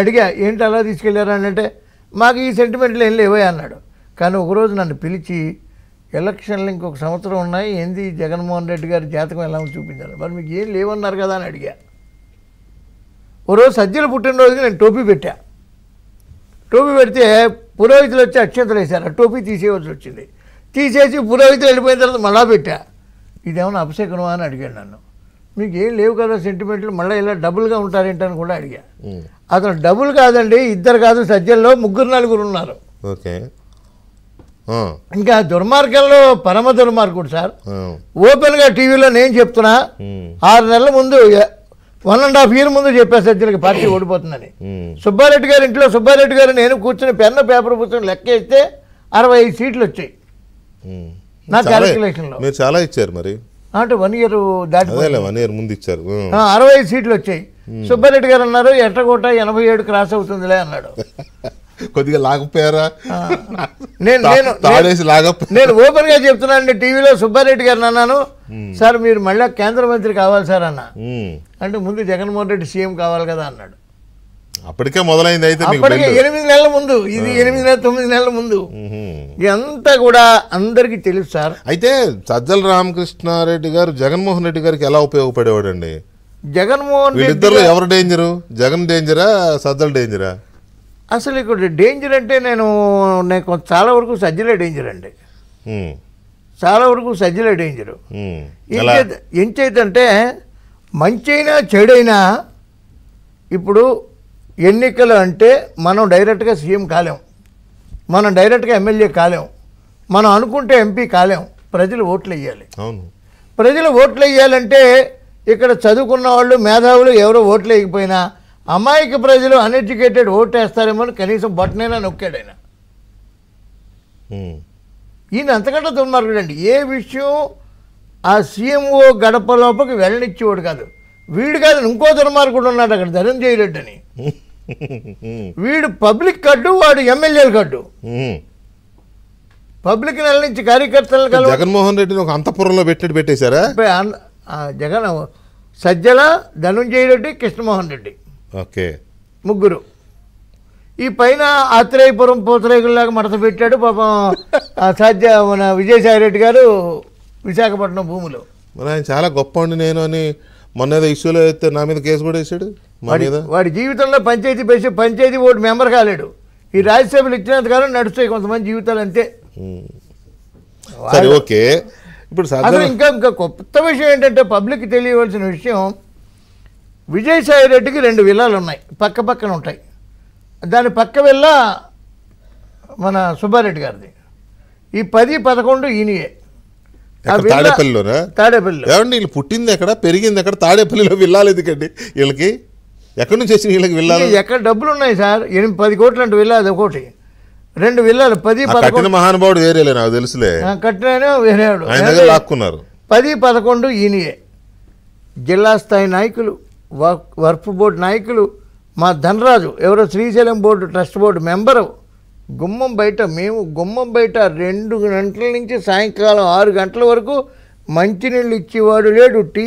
అడిగా ఏంటి అలా తీసుకెళ్ళారా అని అంటే మాకు ఈ సెంటిమెంట్లు ఏం లేవే అన్నాడు. కానీ ఒకరోజు నన్ను పిలిచి ఎలక్షన్లు ఇంకొక సంవత్సరం ఉన్నాయి, ఏంది జగన్మోహన్ రెడ్డి గారి జాతకం ఎలా చూపించాలి, మరి మీకు ఏం లేవన్నారు కదా అని అడిగా. ఓరోజు సజ్జల పుట్టినరోజుకి నేను టోపీ పెట్టా. టోపీ పెడితే పురోహితులు వచ్చి అక్షంతలు వేశారు, ఆ టోపీ తీసేయవలసి వచ్చింది. తీసేసి పురోహితులు వెళ్ళిపోయిన తర్వాత మళ్ళా పెట్టా. ఇదేమన్నా అపశకునమా అని అడిగాడు నన్ను. మీకు ఏం లేవు కదా సెంటిమెంట్లు, మళ్ళీ ఇలా డబుల్గా ఉంటారేంటని కూడా అడిగా. అతను డబుల్ కాదండి, ఇద్దరు కాదు, సజ్జల్లో 3-4 ఉన్నారు. ఓకే, ఇంకా దుర్మార్గంలో పరమ దుర్మార్గుడు సార్. ఓపెన్గా టీవీలో నేను చెప్తున్నా, 6 నెలల ముందు 1.5 year ముందు చెప్పా సజ్జలకి పార్టీ ఓడిపోతుందని. సుబ్బారెడ్డి గారి ఇంట్లో సుబ్బారెడ్డి గారు నేను కూర్చుని పెన్ను పేపర్ పుస్తకం లెక్క ఇస్తే 65 సీట్లు వచ్చాయి నా క్యాలిక్యులేషన్లో. మీరు చాలా ఇచ్చారు మరి, అంటే 1 year దాటి 1 year ముందు ఇచ్చారు. 65 సీట్లు వచ్చాయి. సుబ్బారెడ్డి గారు అన్నారు ఎట్టగొట్ట 87 క్రాస్ అవుతుందిలే అన్నాడు. కొద్దిగా లాగపోయారా? నేను ఓపెన్ గా చెప్తున్నాను టీవీలో. సుబ్బారెడ్డి గారిని అన్నాను, సార్ మీరు మళ్ళీ కేంద్ర మంత్రి కావాలి సార్ అన్న. అంటే ముందు జగన్మోహన్ రెడ్డి సీఎం కావాలి కదా అన్నాడు. అప్పటికే మొదలైంది. అయితే అప్పటికే 8 నెలల ముందు, ఇది 8-9 నెలల ముందు. ఇదంతా కూడా అందరికీ తెలుసు సార్. అయితే సజ్జల రామకృష్ణారెడ్డి గారు జగన్మోహన్ రెడ్డి గారికి ఎలా ఉపయోగపడేవాడు అండి? జగన్మోహన్ రెడ్డి ఇద్దరు ఎవరు డేంజరు? జగన్ డేంజరా, సజ్జల డేంజరా? అసలు ఇక్కడ డేంజర్ అంటే నేను చాలా వరకు సజ్జలే డేంజర్ అండి. చాలా వరకు సజ్జలే డేంజరు. ఎంచేతంటే మంచైనా చెడైనా ఇప్పుడు ఎన్నికలు అంటే మనం డైరెక్ట్గా సీఎం కాలేం, మనం డైరెక్ట్గా ఎమ్మెల్యే కాలేం, మనం అనుకుంటే ఎంపీ కాలేం. ప్రజలు ఓట్లు వేయాలి. అవును, ప్రజలు ఓట్లు వేయాలంటే ఇక్కడ చదువుకున్న వాళ్ళు మేధావులు ఎవరో ఓట్లు వేయకపోయినా అమాయక ప్రజలు అన్ఎడ్యుకేటెడ్ ఓటు వేస్తారేమో అని కనీసం బొట్టనైనా నొక్కాడు ఆయన. ఈయన అంతకంటే దుర్మార్గుడు అండి. ఏ విషయం ఆ సీఎంఓ గడప లోపలికి వెళ్ళనిచ్చేవాడు కాదు. వీడు కాదు, ఇంకో దుర్మార్గుడు ఉన్నాడు అక్కడ, ధనంజయ రెడ్డి అని. వీడు పబ్లిక్ కడ్డు, వాడు ఎమ్మెల్యేలు కడ్డు. పబ్లిక్ నెల నుంచి కార్యకర్తలు జగన్మోహన్ రెడ్డిని ఒక అంతఃపురంలో పెట్టేశారా? జగన్, సజ్జల, ధనంజయ రెడ్డి, కృష్ణమోహన్ రెడ్డి, ఓకే, 3. ఈ పైన ఆత్రేయపురం పూతరేకుల్లాగా మడత పెట్టాడు పాపం మన విజయసాయి రెడ్డి గారు విశాఖపట్నం భూములు. మరి ఆయన చాలా గొప్ప అండి నేను అని మొన్న ఏదో ఇష్యూలో అయితే నా మీద కేసు కూడా వేసాడు. వాడి జీవితంలో పంచాయతీ బోర్డు మెంబర్ కాలేడు. ఈ రాజ్యసభలు ఇచ్చినంత కాలం నడుస్తాయి కొంతమంది జీవితాలు, అంతే. సరే, ఓకే. ఇప్పుడు ఇంకా కొత్త విషయం ఏంటంటే పబ్లిక్ తెలియవలసిన విషయం, విజయసాయి రెడ్డికి 2 విల్లాలు ఉన్నాయి, పక్క పక్కన ఉంటాయి. దాని పక్క విల్ల మన సుబ్బారెడ్డి గారిది. ఈ 10-11 ఈయనయే. తాడేపల్లిలోనా? తాడేపల్లిలో. ఏమండి వీళ్ళు పుట్టింది ఎక్కడ, పెరిగింది ఎక్కడ? తాడేపల్లిలో విల్లాలు ఎందుకండి వీళ్ళకి? ఎక్కడి నుంచి వచ్చిన వీళ్ళకి విల్లాలు? ఎక్కడ డబ్బులు ఉన్నాయి సార్? 8-10 కోట్లు అంటే విల్లా, అది ఒకటి. 2 విల్లాలు 10-11. మహానుభావుడు వేరేలే, నాకు తెలుసులే. కట్టిన వేరేవాడు. 10-11 ఈయనయే. జిల్లా స్థాయి నాయకులు, వర్క్ బోర్డు నాయకులు, మా ధనరాజు ఎవరో Srisailam board trust board member, గుమ్మం బయట 2 గంటల నుంచి సాయంకాలం 6 గంటల వరకు మంచినీళ్ళు ఇచ్చేవాడు లేడు, టీ